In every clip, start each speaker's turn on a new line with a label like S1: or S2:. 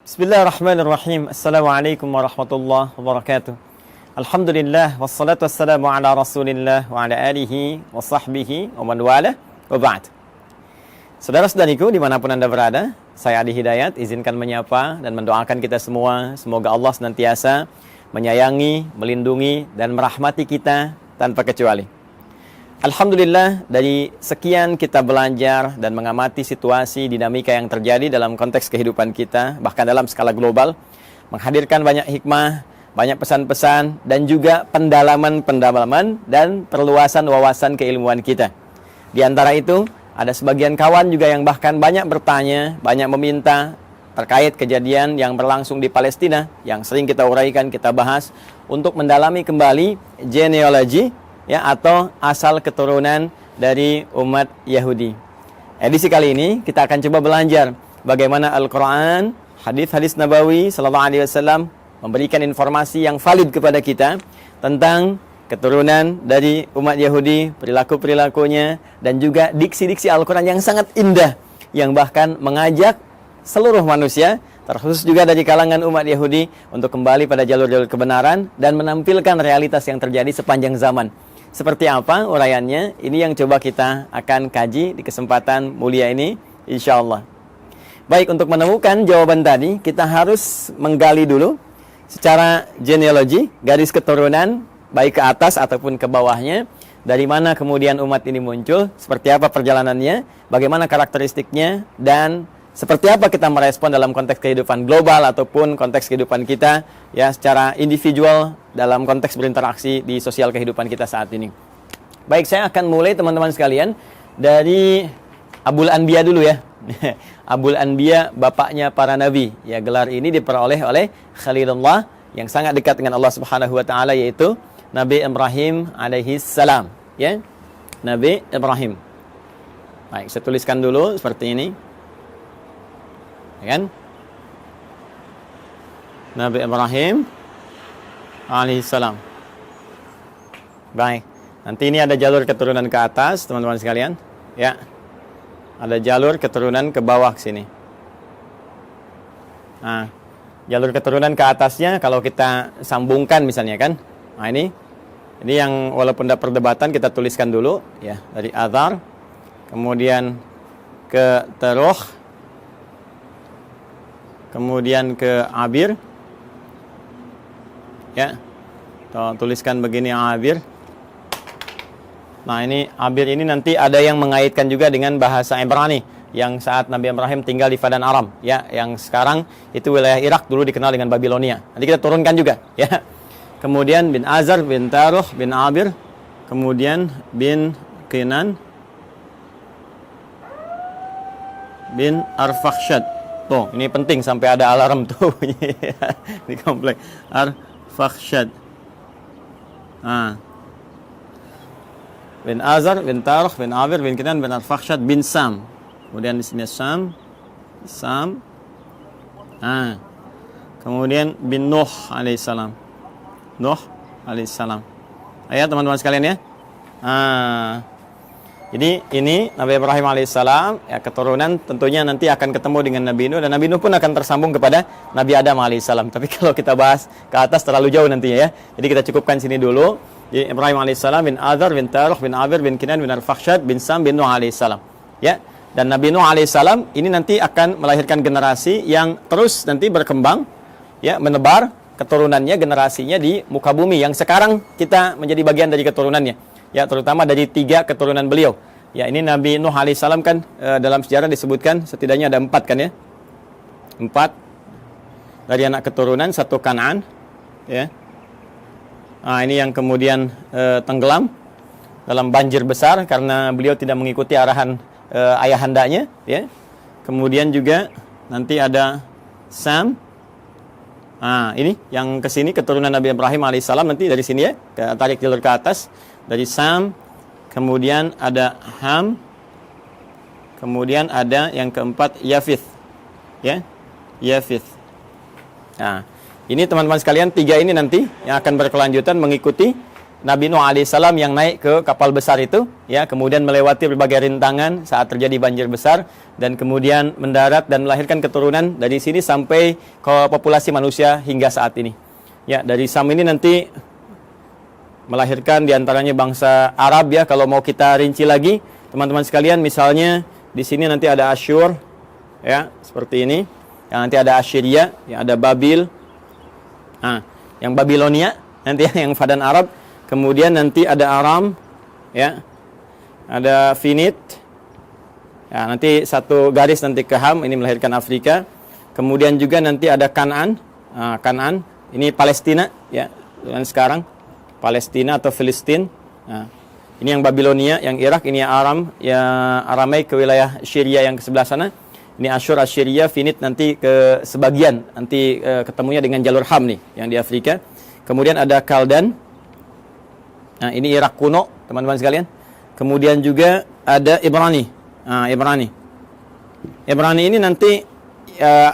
S1: Bismillahirrahmanirrahim. Assalamualaikum warahmatullahi wabarakatuh. Alhamdulillah wassalatu wassalamu ala Rasulillah wa ala alihi wa sahbihi wa man wala wa ba'd. Saudara-saudariku dimanapun Anda berada, saya Adi Hidayat izinkan menyapa dan mendoakan kita semua. Semoga Allah senantiasa menyayangi, melindungi dan merahmati kita tanpa kecuali. Alhamdulillah, dari sekian kita belajar dan mengamati situasi dinamika yang terjadi dalam konteks kehidupan kita, bahkan dalam skala global, menghadirkan banyak hikmah, banyak pesan-pesan, dan juga pendalaman-pendalaman dan perluasan wawasan keilmuan kita. Di antara itu, ada sebagian kawan juga yang bahkan banyak bertanya, banyak meminta terkait kejadian yang berlangsung di Palestina, yang sering kita uraikan, kita bahas, untuk mendalami kembali genealogi, ya, atau asal keturunan dari umat Yahudi. Edisi kali ini kita akan coba belajar bagaimana Al-Quran, hadis-hadis Nabawi Sallallahu Alaihi Wasallam memberikan informasi yang valid kepada kita tentang keturunan dari umat Yahudi, perilaku-perilakunya, dan juga diksi-diksi Al-Quran yang sangat indah, yang bahkan mengajak seluruh manusia, terkhusus juga dari kalangan umat Yahudi, untuk kembali pada jalur-jalur kebenaran dan menampilkan realitas yang terjadi sepanjang zaman. Seperti apa uraiannya? Ini yang coba kita akan kaji di kesempatan mulia ini, insya Allah. Baik, untuk menemukan jawaban tadi, kita harus menggali dulu secara genealogi, garis keturunan, baik ke atas ataupun ke bawahnya. Dari mana kemudian umat ini muncul, seperti apa perjalanannya, bagaimana karakteristiknya, dan seperti apa kita merespon dalam konteks kehidupan global ataupun konteks kehidupan kita, ya, secara individual dalam konteks berinteraksi di sosial kehidupan kita saat ini. Baik, saya akan mulai teman-teman sekalian dari Abul Anbiya dulu ya. Abul Anbiya, bapaknya para nabi. Ya, gelar ini diperoleh oleh Khalilullah yang sangat dekat dengan Allah Subhanahu wa taala, yaitu Nabi Ibrahim alaihi salam, ya. Nabi Ibrahim. Baik, saya tuliskan dulu seperti ini. Ya kan? Nabi Ibrahim alaihissalam. Baik, nanti ini ada jalur keturunan ke atas, teman-teman sekalian. Ya, ada jalur keturunan ke bawah sini. Nah, jalur keturunan ke atasnya kalau kita sambungkan misalnya kan. Nah, ini yang walaupun ada perdebatan kita tuliskan dulu ya, dari Azar, kemudian ke Teruh, kemudian ke Abir, ya, tuliskan begini Abir. Nah, ini Abir ini nanti ada yang mengaitkan juga dengan bahasa Ibrani yang saat Nabi Ibrahim tinggal di Padan Aram, ya, yang sekarang itu wilayah Irak, dulu dikenal dengan Babilonia. Nanti kita turunkan juga, ya. Kemudian bin Azar, bin Taruh, bin Abir, kemudian bin Kinan, bin Arfakhshad. Tuh, ini penting sampai ada alarm tuh di komplek. Arfakhshad. Bin Azar, bin Taruh, bin Abir, bin Kinan, bin Arfakhshad, bin Sam. Kemudian di sini Sam. Kemudian bin Nuh alaihissalam. Nuh alaihissalam. Ayo teman-teman sekalian ya. Jadi ini Nabi Ibrahim alaihissalam, ya, keturunan tentunya nanti akan ketemu dengan Nabi Nuh, dan Nabi Nuh pun akan tersambung kepada Nabi Adam alaihissalam. Tapi kalau kita bahas ke atas terlalu jauh nantinya ya. Jadi kita cukupkan sini dulu. Jadi Ibrahim alaihissalam, bin Azar, bin Taruh, bin Abir, bin Kinan, bin Arfakhshad, bin Sam, bin Nuh alaihissalam. Ya. Dan Nabi Nuh alaihissalam ini nanti akan melahirkan generasi yang terus nanti berkembang, ya, menebar keturunannya, generasinya di muka bumi yang sekarang kita menjadi bagian dari keturunannya. Ya, terutama dari 3 keturunan beliau. Ya, ini Nabi Nuh alaihissalam kan dalam sejarah disebutkan setidaknya ada 4 kan ya. 4 dari anak keturunan, 1 Kan'an, ya. Nah, ini yang kemudian tenggelam dalam banjir besar karena beliau tidak mengikuti arahan ayahandanya, ya. Kemudian juga nanti ada Sam. Ini yang ke sini keturunan Nabi Ibrahim alaihissalam, nanti dari sini ya, tarik jalur ke atas. Dari Sam, kemudian ada Ham, kemudian ada yang keempat Yafith, ya, Yafith. Nah, ini teman-teman sekalian 3 ini nanti yang akan berkelanjutan mengikuti Nabi Nuh alaihissalam yang naik ke kapal besar itu, ya, kemudian melewati berbagai rintangan saat terjadi banjir besar, dan kemudian mendarat dan melahirkan keturunan dari sini sampai ke populasi manusia hingga saat ini. Ya, dari Sam ini nanti melahirkan diantaranya bangsa Arab, ya. Kalau mau kita rinci lagi, teman-teman sekalian, misalnya di sini nanti ada Asyur, ya, seperti ini. Yang nanti ada Assyria, yang ada Babil, yang Babilonia, nanti yang Fadan Arab. Kemudian nanti ada Aram, ya, ada Finit, ya, nanti satu garis nanti ke Ham, ini melahirkan Afrika. Kemudian juga nanti ada Kanaan, Kanaan, ini Palestina, ya, dan sekarang Palestina atau Filistin. Nah, ini yang Babilonia, yang Irak, ini yang Aram, ya, Aramai ke wilayah Syria yang ke sebelah sana. Ini Asyur, Assyria, Finit nanti ke sebagian, nanti ketemunya dengan jalur Ham nih, yang di Afrika. Kemudian ada Kaldan. Nah, ini Irak kuno, teman-teman sekalian. Kemudian juga ada Ibrani. Ibrani ini nanti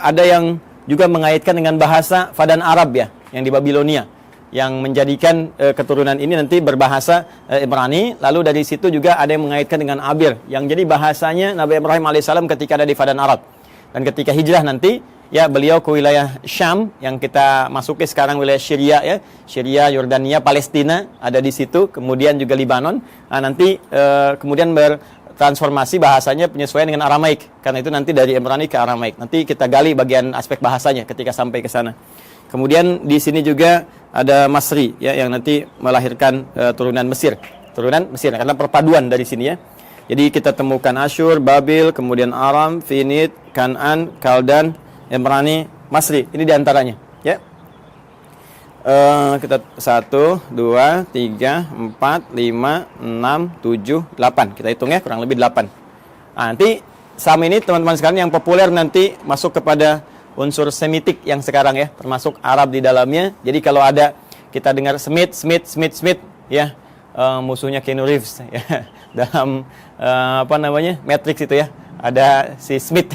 S1: ada yang juga mengaitkan dengan bahasa Fadan Arab, ya, yang di Babilonia, yang menjadikan keturunan ini nanti berbahasa Ibrani. Lalu dari situ juga ada yang mengaitkan dengan Abir, yang jadi bahasanya Nabi Ibrahim alaihissalam ketika ada di Fadan Arab. Dan ketika hijrah nanti, ya, beliau ke wilayah Syam yang kita masuki sekarang, wilayah Syria, ya, Syria, Yordania, Palestina ada di situ, kemudian juga Libanon. Nah, nanti kemudian bertransformasi bahasanya penyesuaian dengan Aramaik, karena itu nanti dari Ibrani ke Aramaik. Nanti kita gali bagian aspek bahasanya ketika sampai ke sana. Kemudian di sini juga ada Masri, ya, yang nanti melahirkan turunan Mesir, karena perpaduan dari sini, ya. Jadi kita temukan Asyur, Babil, kemudian Aram, Finit, Kanaan, Kaldan, Ibrani, Masri. Ini diantaranya, ya. Kita 1, 2, 3, 4, 5, 6, 7, 8. Kita hitung, ya, kurang lebih 8. Nah, nanti Sam ini teman-teman sekalian yang populer nanti masuk kepada unsur Semitik yang sekarang, ya, termasuk Arab di dalamnya. Jadi kalau ada kita dengar Smith, ya, musuhnya Keanu Reeves, ya, dalam Matrix itu, ya, ada si Smith.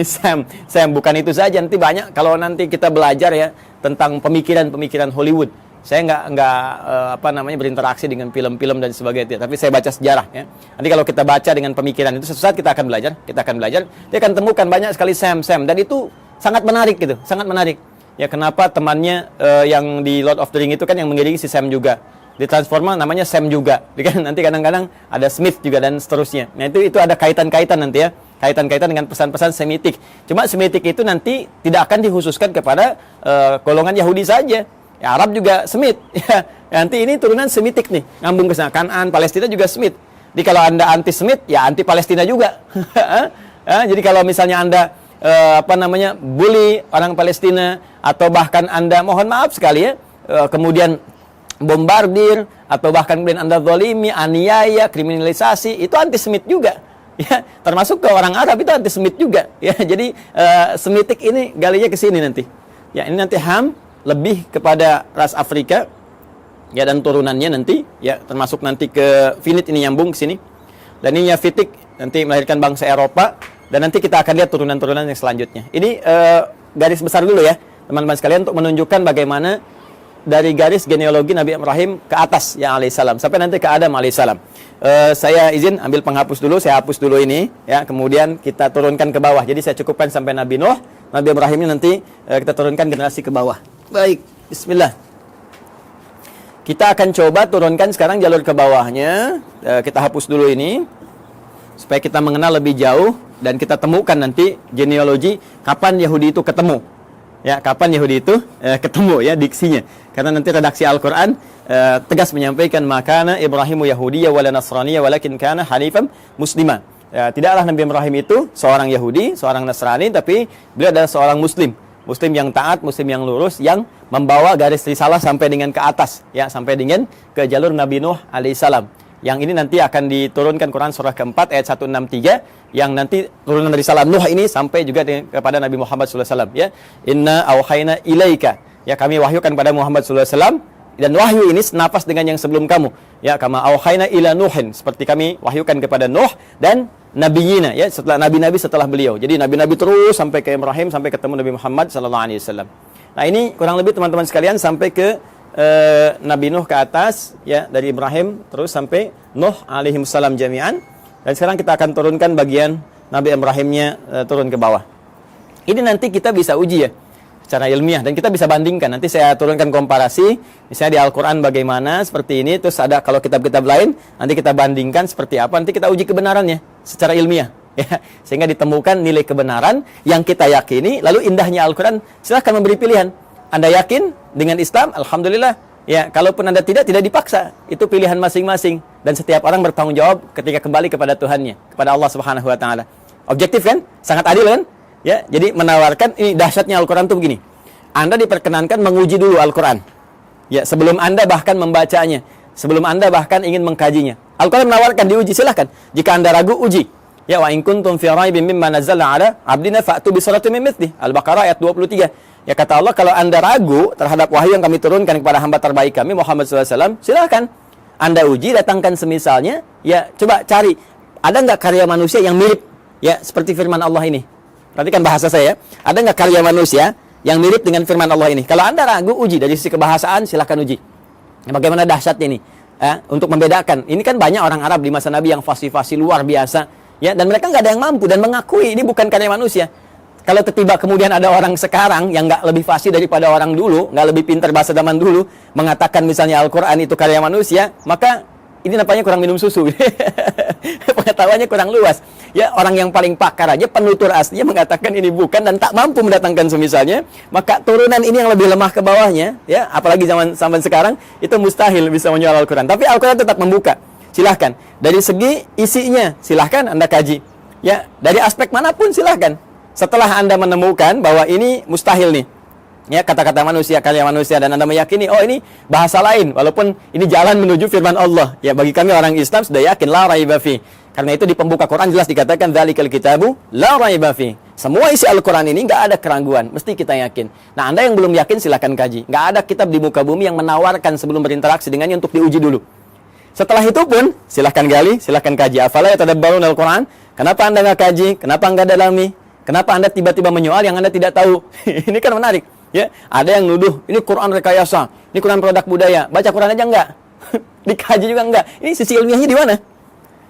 S1: Sam bukan itu saja, nanti banyak kalau nanti kita belajar, ya, tentang pemikiran Hollywood. Saya nggak berinteraksi dengan film-film dan sebagainya, tapi saya baca sejarah, ya. Nanti kalau kita baca dengan pemikiran itu, suatu saat kita akan belajar, dia akan temukan banyak sekali Sam, dan itu sangat menarik gitu, sangat menarik. Ya, kenapa temannya yang di Lord of the Ring itu kan yang mengiringi si Sam juga. Ditransforma namanya Sam juga. Nanti kadang-kadang ada Smith juga dan seterusnya. Nah, itu ada kaitan-kaitan nanti, ya. Kaitan-kaitan dengan pesan-pesan Semitik. Cuma Semitik itu nanti tidak akan dikhususkan kepada golongan Yahudi saja. Ya, Arab juga Semit. Ya, nanti ini turunan Semitik nih, ngambung ke sana. Kanaan, Palestina juga Semit. Jadi kalau Anda anti Semit, ya anti Palestina juga. Jadi kalau misalnya Anda bully orang Palestina, atau bahkan Anda, mohon maaf sekali, ya, kemudian bombardir, atau bahkan kemudian Anda zalimi, aniaya, kriminalisasi, itu anti-Semit juga, ya. Termasuk ke orang Arab itu anti-Semit juga, ya. Jadi Semitik ini galinya ke sini nanti, ya. Ini nanti Ham lebih kepada ras Afrika, ya, dan turunannya nanti, ya, termasuk nanti ke Finit ini nyambung ke sini, dan ini Yafitik nanti melahirkan bangsa Eropa, dan nanti kita akan lihat turunan-turunan yang selanjutnya. Ini garis besar dulu, ya, teman-teman sekalian, untuk menunjukkan bagaimana dari garis genealogi Nabi Ibrahim ke atas, ya, alaihissalam, sampai nanti ke Adam alaihissalam. Saya izin ambil penghapus dulu, saya hapus dulu ini, ya, kemudian kita turunkan ke bawah. Jadi saya cukupkan sampai Nabi Nuh, Nabi Ibrahim ini nanti kita turunkan generasi ke bawah. Baik, bismillah. Kita akan coba turunkan sekarang jalur ke bawahnya. Kita hapus dulu ini supaya kita mengenal lebih jauh dan kita temukan nanti genealogi kapan Yahudi itu ketemu. Ya, kapan Yahudi itu ketemu, ya, diksinya. Karena nanti redaksi Al-Qur'an tegas menyampaikan makana Ibrahimu Yahudiyya wala Nasraniyya walakin kana hanifan muslima. Ya, tidaklah Nabi Ibrahim itu seorang Yahudi, seorang Nasrani, tapi beliau adalah seorang Muslim yang taat, Muslim yang lurus, yang membawa garis risalah sampai dengan ke atas, ya, sampai dengan ke jalur Nabi Nuh alaihissalam. Yang ini nanti akan diturunkan Quran surah keempat ayat 163, yang nanti turunan risalah Nuh ini sampai juga kepada Nabi Muhammad SAW, ya. Inna auhayna ilaika, ya, kami wahyukan pada Muhammad SAW, dan wahyu ini senapas dengan yang sebelum kamu, ya, kama auhayna ila Nuhin, seperti kami wahyukan kepada Nuh dan nabiyina, ya, setelah nabi-nabi setelah beliau. Jadi nabi-nabi terus sampai ke Ibrahim, sampai ketemu Nabi Muhammad SAW. Nah, ini kurang lebih teman-teman sekalian sampai ke Nabi Nuh ke atas, ya, dari Ibrahim terus sampai Nuh alaihi salam jami'an. Dan sekarang kita akan turunkan bagian Nabi Ibrahimnya turun ke bawah. Ini nanti kita bisa uji ya secara ilmiah dan kita bisa bandingkan. Nanti saya turunkan komparasi, misalnya di Al-Qur'an bagaimana seperti ini, terus ada kalau kitab-kitab lain, nanti kita bandingkan seperti apa, nanti kita uji kebenarannya secara ilmiah ya, sehingga ditemukan nilai kebenaran yang kita yakini. Lalu indahnya Al-Qur'an, silahkan memberi pilihan. Anda yakin dengan Islam, alhamdulillah. Ya, kalaupun Anda tidak dipaksa. Itu pilihan masing-masing dan setiap orang bertanggung jawab ketika kembali kepada Tuhannya, kepada Allah Subhanahu wa taala. Objektif kan? Sangat adil kan? Ya, jadi menawarkan, ini dahsyatnya Al-Qur'an itu begini. Anda diperkenankan menguji dulu Al-Qur'an. Ya, sebelum Anda bahkan membacanya, sebelum Anda bahkan ingin mengkajinya. Al-Qur'an menawarkan diuji, silahkan. Jika Anda ragu, uji. Ya, wa in kuntum fi raibin mimma nazzalna ala 'abdina fa'tu bi suratin min mithli. Al-Baqarah ayat 23. Ya, kata Allah, kalau Anda ragu terhadap wahyu yang kami turunkan kepada hamba terbaik kami Muhammad SAW, silahkan Anda uji, datangkan semisalnya. Ya, coba cari, ada nggak karya manusia yang mirip ya seperti firman Allah ini. Perhatikan bahasa saya. Ada nggak karya manusia yang mirip dengan firman Allah ini? Kalau Anda ragu, uji. Dari sisi kebahasaan, silahkan uji. Ya, bagaimana dahsyatnya ini? Ya, untuk membedakan. Ini kan banyak orang Arab di masa Nabi yang fasih-fasih luar biasa. Ya, dan mereka nggak ada yang mampu dan mengakui ini bukan karya manusia. Kalau tiba kemudian ada orang sekarang yang nggak lebih fasih daripada orang dulu, nggak lebih pintar bahasa zaman dulu, mengatakan misalnya Al-Quran itu karya manusia, maka ini nampaknya kurang minum susu. Pengetahuannya kurang luas. Ya, orang yang paling pakar aja, penutur aslinya mengatakan ini bukan dan tak mampu mendatangkan semisalnya, maka turunan ini yang lebih lemah ke bawahnya, ya, apalagi zaman sekarang, itu mustahil bisa menjual Al-Quran. Tapi Al-Quran tetap membuka. Silahkan. Dari segi isinya, silahkan Anda kaji. Ya, dari aspek manapun silahkan. Setelah Anda menemukan bahwa ini mustahil nih, ya, kata-kata manusia, karya manusia, dan Anda meyakini, oh ini bahasa lain, walaupun ini jalan menuju firman Allah. Ya, bagi kami orang Islam sudah yakin, la raiba fi. Karena itu di pembuka Quran jelas dikatakan, dzalikal kitabu la raiba fi. Semua isi Al-Quran ini nggak ada keraguan, mesti kita yakin. Nah, Anda yang belum yakin silahkan kaji. Nggak ada kitab di muka bumi yang menawarkan sebelum berinteraksi dengannya untuk diuji dulu. Setelah itu pun, silahkan gali, silahkan kaji. Afala yatadabbarun Al-Quran? Kenapa Anda nggak kaji? Kenapa nggak dalami? Kenapa Anda tiba-tiba menyoal yang Anda tidak tahu? Ini kan menarik. Ya, ada yang nuduh, ini Quran rekayasa, ini Quran produk budaya. Baca Quran aja enggak? Dikaji juga enggak? Ini sisi ilmiahnya di mana?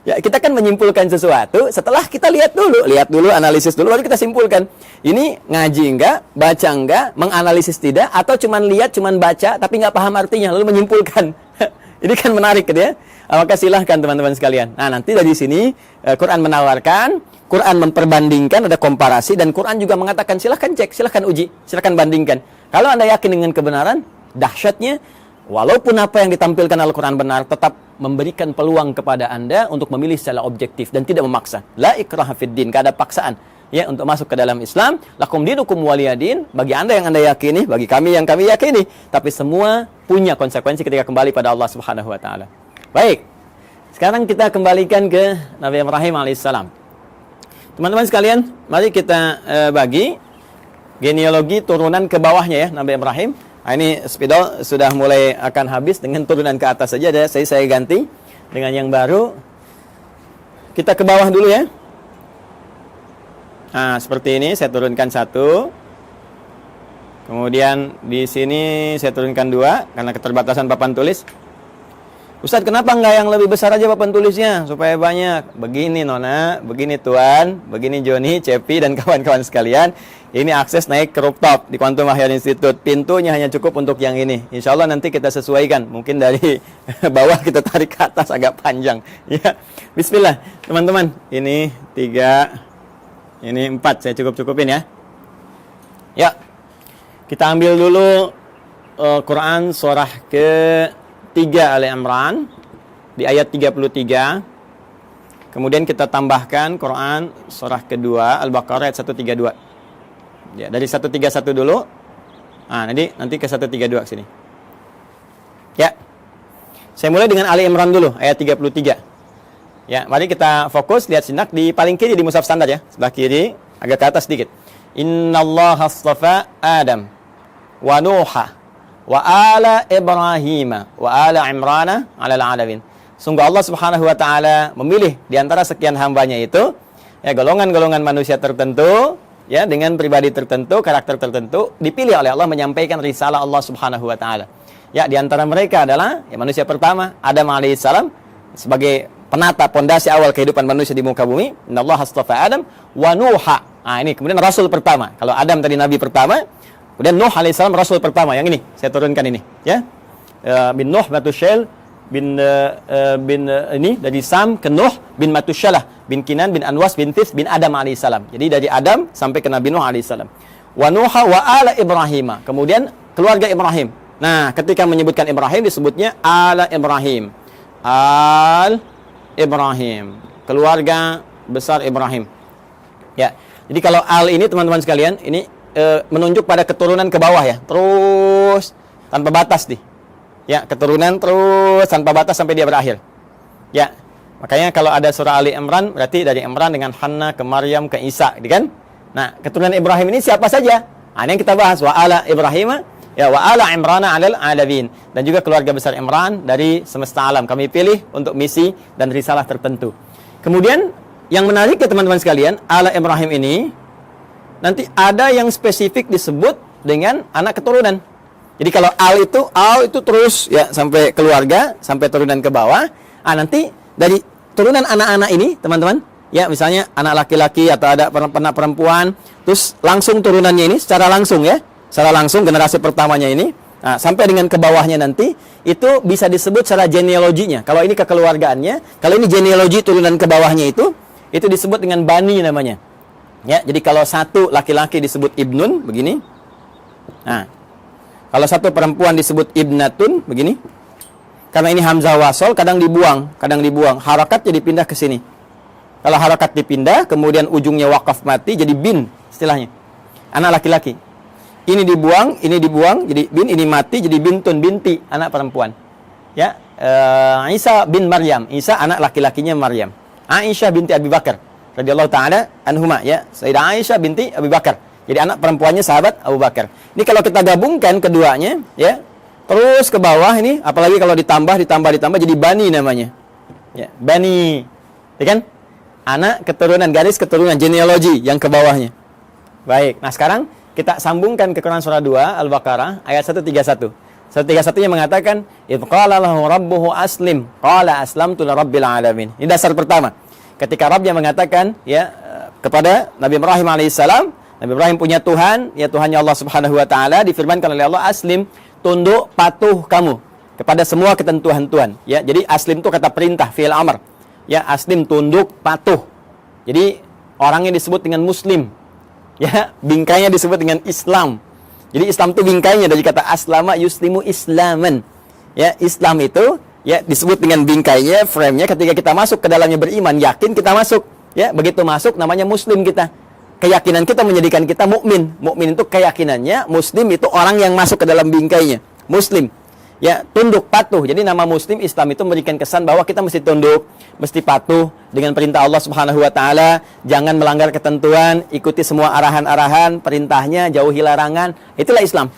S1: Ya, kita kan menyimpulkan sesuatu setelah kita lihat dulu, analisis dulu, baru kita simpulkan. Ini ngaji enggak, baca enggak, menganalisis tidak, atau cuman lihat, cuman baca, tapi nggak paham artinya, lalu menyimpulkan. Ini kan menarik gitu ya. Maka silahkan teman-teman sekalian. Nah, nanti dari sini Quran menawarkan, Quran memperbandingkan, ada komparasi, dan Quran juga mengatakan silahkan cek, silahkan uji, silahkan bandingkan. Kalau Anda yakin dengan kebenaran, dahsyatnya, walaupun apa yang ditampilkan Al-Quran benar, tetap memberikan peluang kepada Anda untuk memilih secara objektif dan tidak memaksa. La ikraha fid din, tidak ada paksaan ya untuk masuk ke dalam Islam. Lakum dinukum waliyadin, bagi Anda yang Anda yakini, bagi kami yang kami yakini. Tapi semua punya konsekuensi ketika kembali pada Allah Subhanahu wa taala. Baik. Sekarang kita kembalikan ke Nabi Ibrahim alaihissalam. Teman-teman sekalian, mari kita bagi genealogi turunan ke bawahnya ya Nabi Ibrahim. Nah, ini spidol sudah mulai akan habis, dengan turunan ke atas saja ada. Saya ganti dengan yang baru. Kita ke bawah dulu ya. Nah, seperti ini saya turunkan satu. Kemudian di sini saya turunkan dua karena keterbatasan papan tulis. Ustaz, kenapa nggak yang lebih besar aja papan tulisnya supaya banyak? Begini Nona, begini Tuan, begini Joni, Cepi, dan kawan-kawan sekalian. Ini akses naik ke rooftop di Quantum Mahir Institute. Pintunya hanya cukup untuk yang ini. Insya Allah nanti kita sesuaikan. Mungkin dari bawah kita tarik ke atas agak panjang. Ya, Bismillah teman-teman. Ini 3, ini 4. Saya cukup-cupin ya. Ya, kita ambil dulu Quran surah ke-3 Ali Imran di ayat 33. Kemudian kita tambahkan Quran surah kedua Al-Baqarah ayat 132. Ya, dari 131 dulu. Nah, nanti ke 132 ke sini. Ya. Saya mulai dengan Ali Imran dulu ayat 33. Ya, mari kita fokus lihat sinak di paling kiri di mushaf standar ya, sebelah kiri, agak ke atas sedikit. Innallaha astafa Adam wa Nuha wa ala Ibrahim wa ala Imrana 'alal 'alamin. Sungguh Allah Subhanahu wa taala memilih di antara sekian hambanya itu ya golongan-golongan manusia tertentu ya dengan pribadi tertentu, karakter tertentu dipilih oleh Allah menyampaikan risalah Allah Subhanahu wa taala. Ya, di antara mereka adalah ya, manusia pertama Adam alaihissalam sebagai penata pondasi awal kehidupan manusia di muka bumi. Innallaha astafa Adam wa Nuha. Nah, ini kemudian rasul pertama. Kalau Adam tadi nabi pertama, kemudian Nuh alaihissalam rasul pertama. Yang ini saya turunkan ini, ya. Bin Nuh Matusyail bin ini dari Sam ke Nuh bin Matusyalah bin Kinan bin Anwas bin Tis bin Adam alaihissalam. Jadi dari Adam sampai ke Nabi Nuh alaihissalam. Wa Nuha wa ala Ibrahim. Kemudian keluarga Ibrahim. Nah, ketika menyebutkan Ibrahim disebutnya ala Ibrahim. Al Ibrahim, keluarga besar Ibrahim. Ya. Jadi kalau al ini teman-teman sekalian, ini menunjuk pada keturunan ke bawah ya. Terus tanpa batas nih. Ya, keturunan terus tanpa batas sampai dia berakhir. Ya. Makanya kalau ada surah Ali Imran berarti dari Imran dengan Hanna ke Maryam ke Isa, gitu kan? Nah, keturunan Ibrahim ini siapa saja? Nah, ini yang kita bahas wa ala Ibrahim ya wa ala Imrana 'alal 'alamin, dan juga keluarga besar Imran dari semesta alam kami pilih untuk misi dan risalah tertentu. Kemudian yang menarik ya teman-teman sekalian, ala Ibrahim ini nanti ada yang spesifik disebut dengan anak keturunan. Jadi kalau al itu terus ya sampai keluarga, sampai turunan ke bawah. Ah, nanti dari turunan anak-anak ini teman-teman, ya misalnya anak laki-laki atau ada anak perempuan, terus langsung turunannya ini secara langsung ya. Secara langsung generasi pertamanya ini, nah, sampai dengan ke bawahnya nanti, itu bisa disebut secara genealoginya. Kalau ini kekeluargaannya, kalau ini genealogi turunan ke bawahnya itu disebut dengan bani namanya. Ya, jadi kalau satu laki-laki disebut ibnun, begini. Nah, kalau satu perempuan disebut ibnatun, begini. Karena ini hamzah wasol, kadang dibuang. Harakat jadi pindah ke sini. Kalau harakat dipindah, kemudian ujungnya wakaf mati, jadi bin istilahnya. Anak laki-laki. Ini dibuang, jadi bin, ini mati, jadi bintun, binti, anak perempuan. Ya, Isa bin Maryam, Isa anak laki-lakinya Maryam. Aisyah binti Abi Bakar, radhiyallahu taala anhuma, ya, Sayyidah Aisyah binti Abi Bakar. Jadi anak perempuannya sahabat Abu Bakar. Ini kalau kita gabungkan keduanya, ya, terus ke bawah ini, apalagi kalau ditambah, jadi bani namanya. Ya, bani, ya kan? Anak keturunan, garis keturunan, genealogi yang ke bawahnya. Baik, nah sekarang kita sambungkan ke Quran surah 2 Al-Baqarah ayat 131. 131-nya mengatakan, "Idz qala lahu rabbuhu aslim, qala aslamtu lirabbil alamin." Ini dasar pertama. Ketika Rabbnya mengatakan ya kepada Nabi Ibrahim alaihissalam, Nabi Ibrahim punya Tuhan, ya Tuhannya Allah Subhanahu wa taala, difirmankan oleh Allah, "Aslim, tunduk patuh kamu kepada semua ketentuan Tuhan." Ya, jadi aslim itu kata perintah, fi'il amr. Ya, aslim tunduk patuh. Jadi orangnya disebut dengan muslim. Ya, bingkainya disebut dengan Islam. Jadi Islam itu bingkainya dari kata aslama yuslimu islaman. Ya, Islam itu ya disebut dengan bingkainya, frame-nya ketika kita masuk ke dalamnya beriman, yakin kita masuk. Ya, begitu masuk namanya muslim kita. Keyakinan kita menjadikan kita mukmin. Mukmin itu keyakinannya, muslim itu orang yang masuk ke dalam bingkainya. Muslim. Ya, tunduk patuh. Jadi nama muslim Islam itu memberikan kesan bahwa kita mesti tunduk, mesti patuh dengan perintah Allah Subhanahu wa taala, jangan melanggar ketentuan, ikuti semua arahan-arahan, perintahnya, jauhi larangan. Itulah Islam.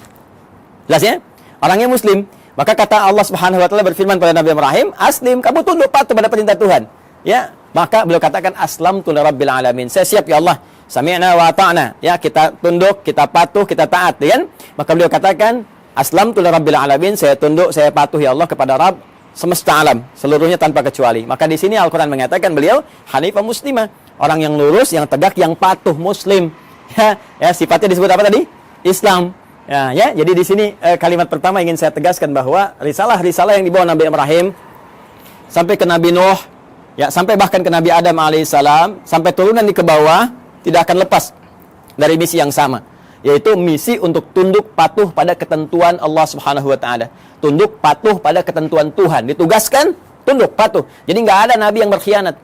S1: Jelas ya? Orangnya muslim. Maka kata Allah Subhanahu wa taala berfirman pada Nabi Ibrahim, "Aslim, kamu tunduk patuh pada perintah Tuhan." Ya, maka beliau katakan aslamtu lirabbil alamin. Saya siap ya Allah. Sami'na wa ata'na. Ya, kita tunduk, kita patuh, kita taat, ya kan? Maka beliau katakan aslamtu lirabbil alamin, saya tunduk, saya patuh ya Allah kepada Rabb semesta alam, seluruhnya tanpa kecuali. Maka di sini Al-Qur'an mengatakan beliau hanifah muslimah, orang yang lurus, yang tegak, yang patuh, muslim. Ya, sifatnya disebut apa tadi? Islam. Ya, jadi di sini kalimat pertama ingin saya tegaskan bahwa risalah-risalah yang dibawa Nabi Ibrahim sampai ke Nabi Nuh, ya, sampai bahkan ke Nabi Adam alaihissalam, sampai turunan di ke bawah tidak akan lepas dari misi yang sama, yaitu misi untuk tunduk patuh pada ketentuan Allah Subhanahu wa taala. Tunduk patuh pada ketentuan Tuhan. Ditugaskan tunduk patuh. Jadi nggak ada nabi yang berkhianat.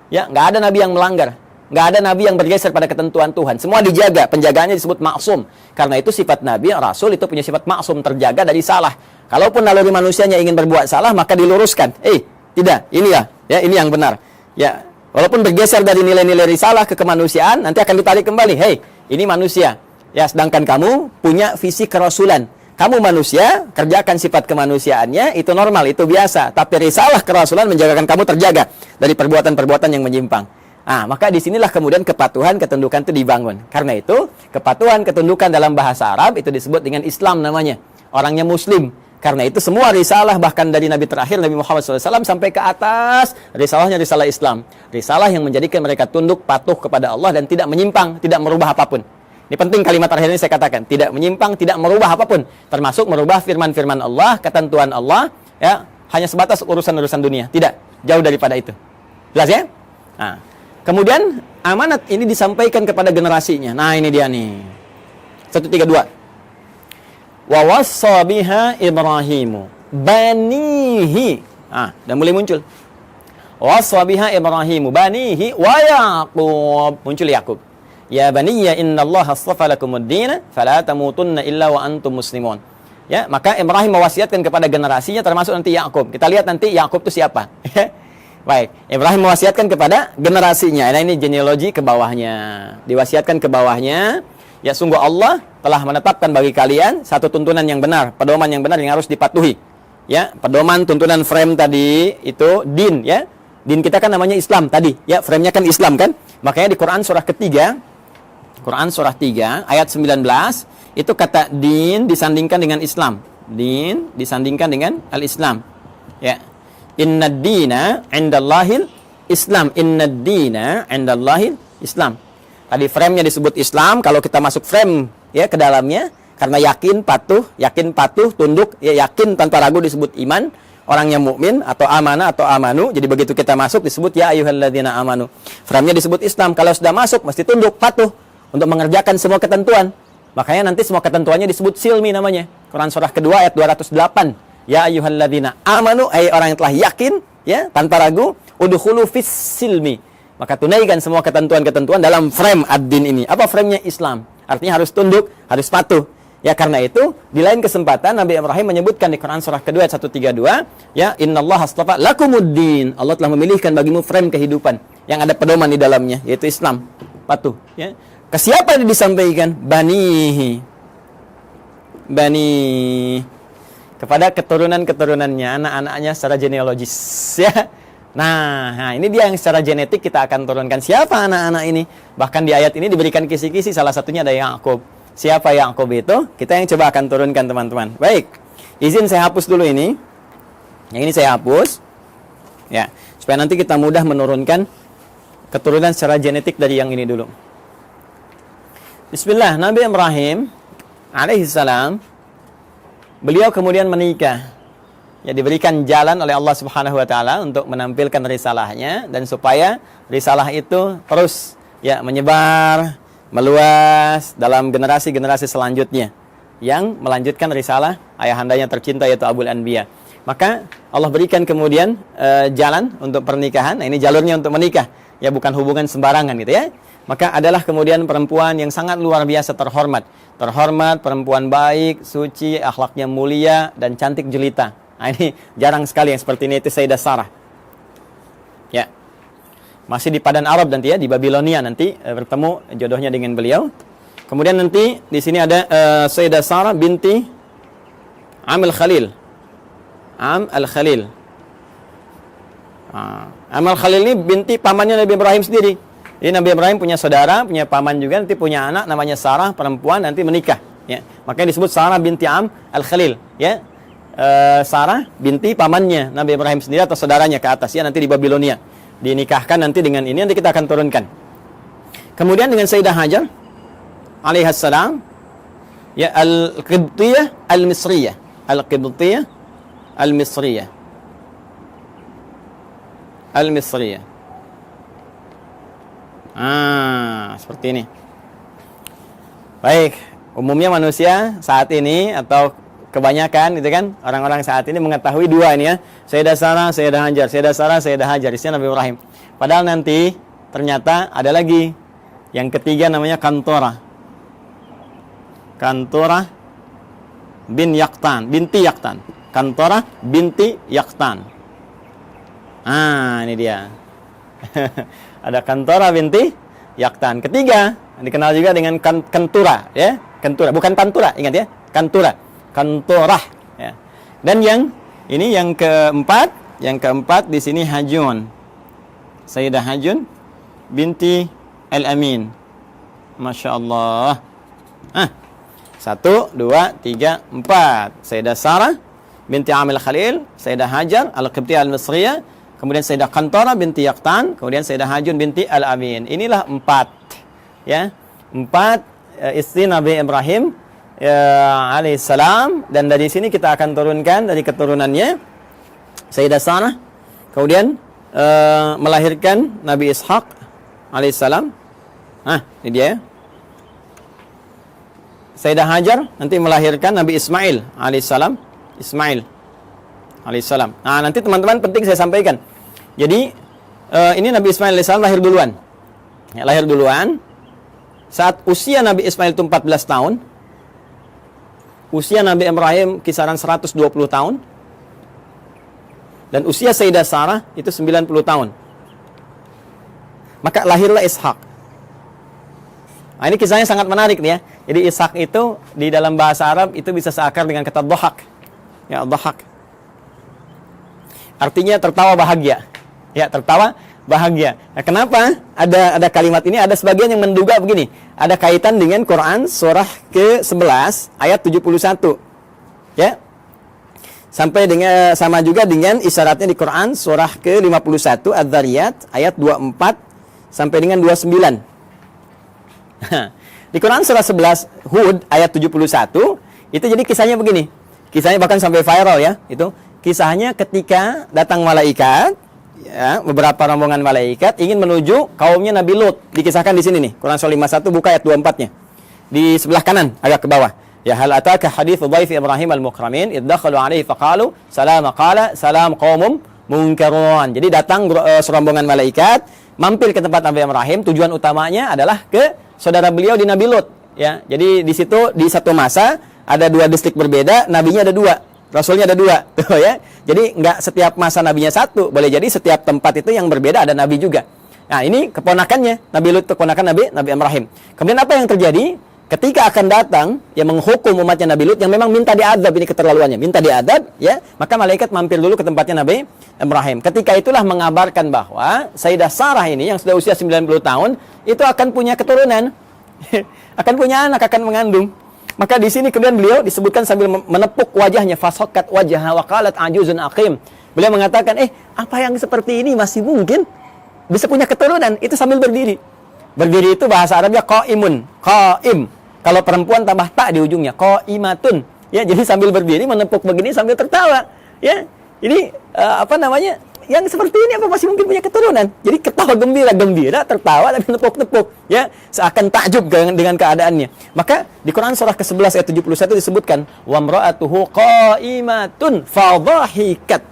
S1: Ya, nggak ada nabi yang melanggar. Nggak ada nabi yang bergeser pada ketentuan Tuhan. Semua dijaga, penjagaannya disebut maksum. Karena itu sifat nabi, rasul itu punya sifat maksum, terjaga dari salah. Kalaupun naluri manusianya ingin berbuat salah, maka diluruskan. Tidak, ini ya, ini yang benar. Ya, walaupun bergeser dari nilai-nilai risalah ke kemanusiaan, nanti akan ditarik kembali. Ini manusia. Ya, sedangkan kamu punya visi kerasulan. Kamu manusia, kerjakan sifat kemanusiaannya, itu normal, itu biasa. Tapi risalah kerasulan menjagakan kamu terjaga dari perbuatan-perbuatan yang menyimpang. Maka disinilah kemudian kepatuhan, ketundukan itu dibangun. Karena itu, kepatuhan, ketundukan dalam bahasa Arab itu disebut dengan Islam namanya. Orangnya muslim. Karena itu semua risalah bahkan dari Nabi terakhir Nabi Muhammad SAW sampai ke atas, risalahnya risalah Islam. Risalah yang menjadikan mereka tunduk patuh kepada Allah dan tidak menyimpang, tidak merubah apapun. Ini penting kalimat terakhir ini saya katakan, tidak menyimpang, tidak merubah apapun, termasuk merubah firman-firman Allah, ketentuan Allah, ya, hanya sebatas urusan-urusan dunia. Tidak, jauh daripada itu. Jelas ya? Nah, kemudian amanat ini disampaikan kepada generasinya. Nah, ini dia nih. 132. Wa wassa biha Ibrahimu banihi. Dan mulai muncul. Wassa biha Ibrahimu banihi wa Yaqub. Muncul Yaqub. Ya baniya innallaha astafa lakumuddin fala tamutunna illa wa antum muslimun. Ya, maka Ibrahim mewasiatkan kepada generasinya termasuk nanti Yaqub. Kita lihat nanti Yaqub itu siapa. Baik, Ibrahim mewasiatkan kepada generasinya. Nah, ini genealogi ke bawahnya. Diwasiatkan ke bawahnya. Ya, sungguh Allah telah menetapkan bagi kalian satu tuntunan yang benar, pedoman yang benar yang harus dipatuhi. Ya, pedoman tuntunan frame tadi itu din, ya. Din kita kan namanya Islam tadi, ya, frame-nya kan Islam kan? Makanya di Quran surah ketiga, Quran surah 3 ayat 19, itu kata din disandingkan dengan Islam. Din disandingkan dengan al-Islam. Ya. Innad dina 'indallahil Islam. Innad dina 'indallahil Islam. Tadi frame-nya disebut Islam, kalau kita masuk frame ya ke dalamnya karena yakin patuh, tunduk, ya yakin tanpa ragu disebut iman, orang yang mukmin atau amanah atau amanu. Jadi begitu kita masuk disebut ya ayyuhalladzina amanu. Frame-nya disebut Islam. Kalau sudah masuk mesti tunduk, patuh untuk mengerjakan semua ketentuan. Makanya nanti semua ketentuannya disebut silmi namanya. Quran surah kedua ayat 208. Ya ayyuhalladzina amanu, ay orang yang telah yakin ya tanpa ragu, udkhulu fis silmi. Maka tunaikan semua ketentuan-ketentuan dalam frame ad-din ini. Apa frame-nya? Islam. Artinya harus tunduk, harus patuh. Ya, karena itu di lain kesempatan Nabi Ibrahim menyebutkan di Quran surah kedua ayat 132, ya innallaha astafa lakumuddin. Allah telah memilihkan bagimu frame kehidupan yang ada pedoman di dalamnya, yaitu Islam. Patuh, ya. Ke siapa ini disampaikan? Banihi. Bani, kepada keturunan-keturunannya, anak-anaknya secara genealogis, ya. Nah, ini dia yang secara genetik kita akan turunkan. Siapa anak-anak ini? Bahkan di ayat ini diberikan kisi-kisi, salah satunya ada Yaqub. Siapa Yaqub itu? Kita yang coba akan turunkan, teman-teman. Baik, izin saya hapus dulu ini. Yang ini saya hapus. Ya, supaya nanti kita mudah menurunkan keturunan secara genetik dari yang ini dulu. Bismillah, Nabi Ibrahim alaihissalam, beliau kemudian menikah. Ya, diberikan jalan oleh Allah Subhanahu wa taala untuk menampilkan risalahnya dan supaya risalah itu terus ya menyebar, meluas dalam generasi-generasi selanjutnya yang melanjutkan risalah ayahandanya tercinta yaitu Abul Anbiya. Maka Allah berikan kemudian jalan untuk pernikahan. Nah, ini jalurnya untuk menikah. Ya, bukan hubungan sembarangan gitu ya. Maka adalah kemudian perempuan yang sangat luar biasa terhormat. Terhormat, perempuan baik, suci, akhlaknya mulia dan cantik jelita. Nah, ini jarang sekali yang seperti ini, itu Sayyidah Sarah. Ya. Masih di Padan Arab nanti ya, di Babilonia nanti bertemu jodohnya dengan beliau. Kemudian nanti di sini ada Sayyidah Sarah binti Am al-Khalil. Am al-Khalil. Am al-Khalil ini binti pamannya Nabi Ibrahim sendiri. Jadi Nabi Ibrahim punya saudara, punya paman juga, nanti punya anak namanya Sarah, perempuan, nanti menikah. Ya. Makanya disebut Sarah binti Am al-Khalil. Ya. Sarah binti pamannya Nabi Ibrahim sendiri atau saudaranya ke atas ya, nanti di Babilonia dinikahkan nanti dengan ini, nanti kita akan turunkan. Kemudian dengan Sayyidah Hajar alaihassalam ya, al-Qibtiyah al-Misriyah, al-Qibtiyah al-Misriyah, al-Misriyah. Seperti ini. Baik, umumnya manusia saat ini atau kebanyakan gitu kan, orang-orang saat ini mengetahui dua ini ya, Sayyidah Sarah, Sayyidah Hajar, Sayyidah Sarah, Sayyidah Hajar, istilah Nabi Ibrahim. Padahal nanti ternyata ada lagi yang ketiga namanya Kantorah. Kantorah bin Yaqtan, binti Yaqtan. Kantorah binti Yaqtan. Ini dia. Ada Kantorah binti Yaqtan. Ketiga dikenal juga dengan Kentura ya, Kentura, bukan Pantura, ingat ya, Kantura. Kantorah ya. Dan yang ini yang keempat di sini Hajun. Sayyidah Hajun binti Al-Amin. Masya Allah. 1, 2, 3, 4. Sayyidah Sarah binti Amil Khalil, Sayyidah Hajar Al-Qibtiyah Al-Misriyah, kemudian Sayyidah Qantara binti Yaqtan, kemudian Sayyidah Hajun binti Al-Amin. Inilah 4 ya. 4 istri Nabi Ibrahim alaihissalam, dan dari sini kita akan turunkan dari keturunannya Sayyidah Sarah, kemudian melahirkan Nabi Ishaq alaihissalam. Ini dia. Sayyidah Hajar nanti melahirkan Nabi Ismail alaihissalam. Ismail alaihissalam. Nah, nanti teman-teman penting saya sampaikan. Jadi ini Nabi Ismail alaihissalam lahir duluan. Ya, lahir duluan. Saat usia Nabi Ismail itu 14 tahun, usia Nabi Ibrahim kisaran 120 tahun, dan usia Sayyidah Sarah itu 90 tahun. Maka lahirlah Ishak. Nah, ini kisahnya sangat menarik nih ya. Jadi Ishak itu di dalam bahasa Arab itu bisa seakar dengan kata dhahak. Ya, dhahak. Artinya tertawa bahagia. Ya, tertawa bahagia. Nah, kenapa ada kalimat ini? Ada sebagian yang menduga begini. Ada kaitan dengan Quran surah ke-11 ayat 71. Ya. Sampai dengan sama juga dengan isyaratnya di Quran surah ke-51 Adz-Dzariyat ayat 24 sampai dengan 29. Di Quran surah 11 Hud ayat 71 itu jadi kisahnya begini. Kisahnya bahkan sampai viral ya. Itu kisahnya ketika datang malaikat, ya, beberapa rombongan malaikat ingin menuju kaumnya Nabi Lut. Dikisahkan di sini nih. Quran surah 51 buka ayat 24-nya. Di sebelah kanan agak ke bawah. Ya, hal ataka haditsu dhaif Ibrahim al-mukramin id dakhalu alaihi faqalu salama qala salam qaumum munkarun. Jadi datang serombongan malaikat mampir ke tempat Nabi Ibrahim, tujuan utamanya adalah ke saudara beliau di Nabi Lut, ya. Jadi di situ di satu masa ada 2 distrik berbeda, nabinya ada 2, rasulnya ada 2, tuh ya. Jadi nggak setiap masa nabinya satu, boleh jadi setiap tempat itu yang berbeda ada nabi juga. Nah, ini keponakannya, Nabi Lut keponakan Nabi Ibrahim. Kemudian apa yang terjadi? Ketika akan datang yang menghukum umatnya Nabi Lut yang memang minta diadab, ini keterlaluannya, minta diadab, ya, maka malaikat mampir dulu ke tempatnya Nabi Ibrahim. Ketika itulah mengabarkan bahwa Sayyidah Sarah ini yang sudah usia 90 tahun itu akan punya keturunan, akan punya anak, akan mengandung. Maka di sini kemudian beliau disebutkan sambil menepuk wajahnya, fasaqat wajhaha wa qalat ajuzun aqim. Beliau mengatakan, apa yang seperti ini masih mungkin bisa punya keturunan? Itu sambil berdiri. Berdiri itu bahasa Arabnya qaimun, qaim. Kalau perempuan tambah tak di ujungnya, qaimatun. Ya, jadi sambil berdiri menepuk begini sambil tertawa. Ya. Ini Yang seperti ini apa masih mungkin punya keturunan? Jadi ketawa gembira, tertawa dan menepuk-nepuk, ya, seakan takjub dengan keadaannya. Maka di Quran surah ke-11 ayat 71 disebutkan, wa imra'atuhu qa'imatun fadhahikat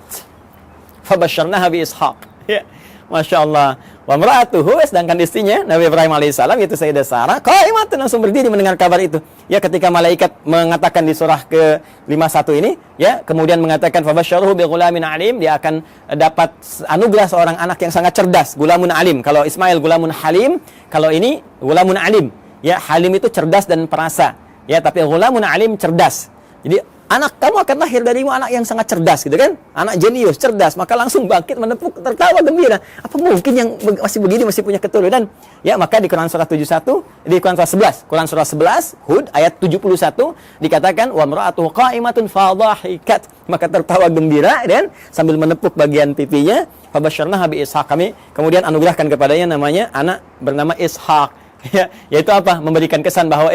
S1: fabasyarnaha bi Ishaq. Ya. Masya Allah. Wa imra'atuhu, sedangkan istrinya Nabi Ibrahim alaihissalam yaitu Sayyidah Sarah qa'imatun, langsung berdiri mendengar kabar itu. Ya, ketika malaikat mengatakan di surah ke-51 ini, ya, kemudian mengatakan fabasyaruhu bi ghulamin alim, dia akan dapat anugerah seorang anak yang sangat cerdas, gulamun alim. Kalau Ismail gulamun halim, kalau ini gulamun alim. Ya, halim itu cerdas dan perasa. Ya, tapi gulamun alim cerdas. Jadi anak kamu akan lahir darimu anak yang sangat cerdas, gitu kan? Anak jenius, cerdas, maka langsung bangkit menepuk, tertawa gembira. Apa mungkin yang masih begini masih punya keturunan? Ya, maka di Quran surah 71, di Quran surah 11, Hud ayat 71 dikatakan wa imra'atuhu qa'imatun fadhahikat, maka tertawa gembira dan sambil menepuk bagian pipinya, fabasyarnaha bi Ishaq, kami kemudian anugerahkan kepadanya namanya anak bernama Ishaq. Ya, yaitu apa? Memberikan kesan bahwa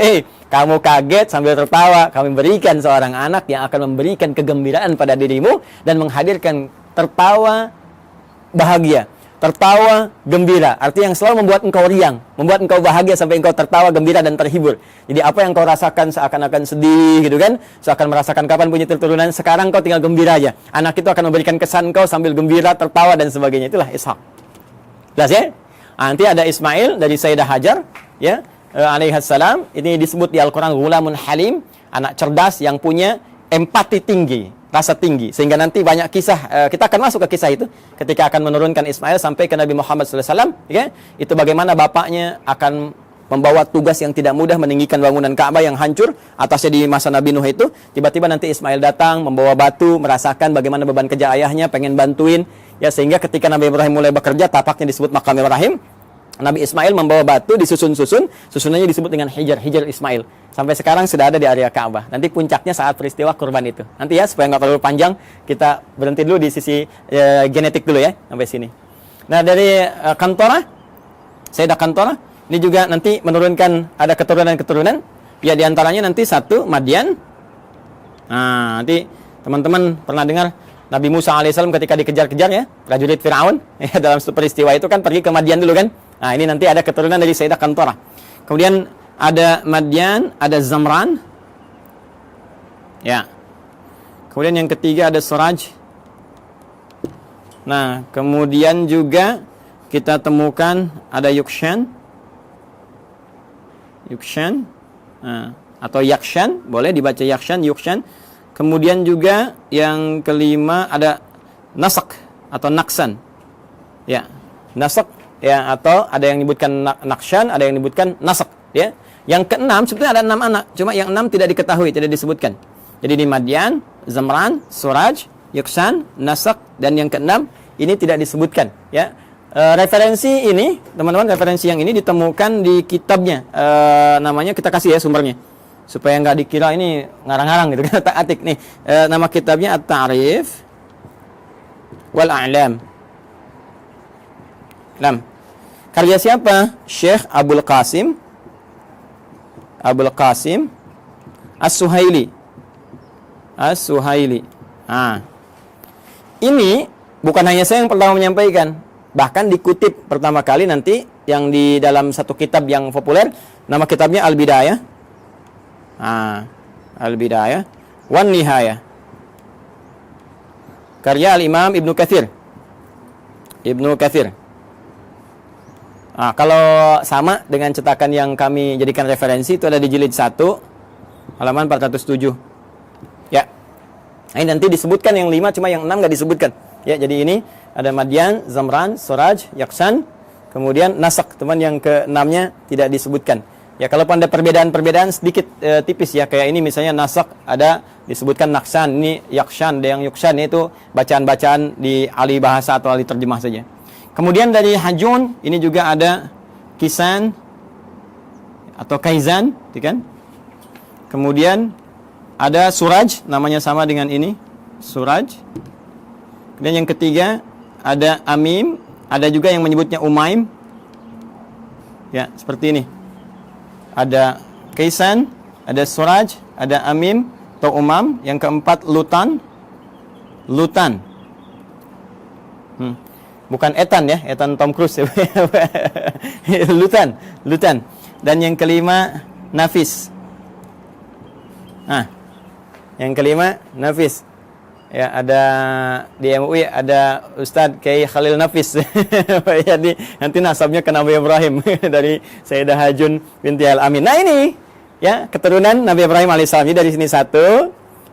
S1: kamu kaget sambil tertawa, kami berikan seorang anak yang akan memberikan kegembiraan pada dirimu dan menghadirkan tertawa bahagia, tertawa gembira. Artinya yang selalu membuat engkau riang, membuat engkau bahagia sampai engkau tertawa gembira dan terhibur. Jadi apa yang kau rasakan seakan-akan sedih, gitu kan? Seakan merasakan kapan punya keturunan, sekarang kau tinggal gembira aja. Anak itu akan memberikan kesan kau sambil gembira, tertawa dan sebagainya. Itulah Ishak. Jelas ya? Nanti ada Ismail dari Sayyidah Hajar, ya, alaihissalam. Ini disebut di Al-Quran gulamun halim, anak cerdas yang punya empati tinggi, rasa tinggi. Sehingga nanti banyak kisah, kita akan masuk ke kisah itu ketika akan menurunkan Ismail sampai ke Nabi Muhammad SAW, ya. Itu bagaimana bapaknya akan membawa tugas yang tidak mudah meninggikan bangunan Ka'bah yang hancur atasnya di masa Nabi Nuh itu. Tiba-tiba nanti Ismail datang membawa batu, merasakan bagaimana beban kerja ayahnya, pengen bantuin, ya, sehingga ketika Nabi Ibrahim mulai bekerja, tapaknya disebut makam Ibrahim. Nabi Ismail membawa batu disusun-susun, susunannya disebut dengan Hijr Ismail. Sampai sekarang sudah ada di area Ka'bah. Nanti puncaknya saat peristiwa kurban itu. Nanti ya, supaya nggak terlalu panjang, kita berhenti dulu di sisi genetik dulu ya, sampai sini. Nah, dari Kantorah, Sayyidah Kantorah, ini juga nanti menurunkan ada keturunan-keturunan. Ya, diantaranya nanti satu, Madian. Nah, nanti teman-teman pernah dengar Nabi Musa alaihissalam ketika dikejar-kejar ya, prajurit Fir'aun, ya, dalam peristiwa itu kan pergi ke Madian dulu kan. Nah, ini nanti ada keturunan dari Sayyidah Kantorah. Kemudian ada Madian, ada Zamran. Ya. Kemudian yang ketiga ada Suraj. Nah, kemudian juga kita temukan ada Yukshan. Nah, atau Yakshan, boleh dibaca Yakshan, Yukshan. Kemudian juga yang kelima ada Nasak atau Naksan. Ya, Nasak ya, atau ada yang menyebutkan Nakshan, ada yang menyebutkan Nasak ya. Yang keenam sebetulnya ada 6 anak, cuma yang 6 tidak diketahui, tidak disebutkan. Jadi di Madian, Zamran, Suraj, Yukshan, Nasak, dan yang keenam ini tidak disebutkan ya. Referensi ini, teman-teman, referensi yang ini ditemukan di kitabnya. Namanya kita kasih ya sumbernya, supaya nggak dikira ini ngarang-ngarang gitu kan, tak-atik nih. Nama kitabnya At-Ta'rif wal A'lam. Karya siapa? Syekh Abul Qasim As-Suhaili. Nah, ini bukan hanya saya yang pertama menyampaikan, bahkan dikutip pertama kali nanti yang di dalam satu kitab yang populer, nama kitabnya Al-Bidayah. Al-Bidayah wan Nihayah. Karya Al-Imam Ibnu Katsir. Kalau sama dengan cetakan yang kami jadikan referensi itu ada di jilid 1 halaman 407. Ya. Ini nanti disebutkan yang 5, cuma yang 6 nggak disebutkan. Ya, jadi ini ada Madian, Zamran, Suraj, Yaksan, kemudian Nasak, teman yang ke-6-nya tidak disebutkan. Ya, kalau ada perbedaan sedikit tipis ya, kayak ini misalnya Nasak ada disebutkan Naksan, ini Yakshan, ada yang Yukshan, itu bacaan-bacaan di ahli bahasa atau ahli terjemah saja. Kemudian dari Hajun ini juga ada Kisan atau Kaizan, kan? Kemudian ada Suraj, namanya sama dengan ini, Suraj. Kemudian yang ketiga ada Amim, ada juga yang menyebutnya Umaim. Ya, seperti ini. Ada Kaisan, ada Suraj, ada Amim atau Umam. Yang keempat Lutan. Bukan Ethan ya, Ethan Tom Cruise. Lutan. Dan yang kelima Nafis. Yang kelima Nafis. Ya, ada di MUI ada Ustadz Kiai Khalil Nafis. Jadi nanti nasabnya ke Nabi Ibrahim dari Sayyidah Hajun binti Al-Amin. Nah, ini ya keturunan Nabi Ibrahim alaihissalam. Jadi dari sini 1,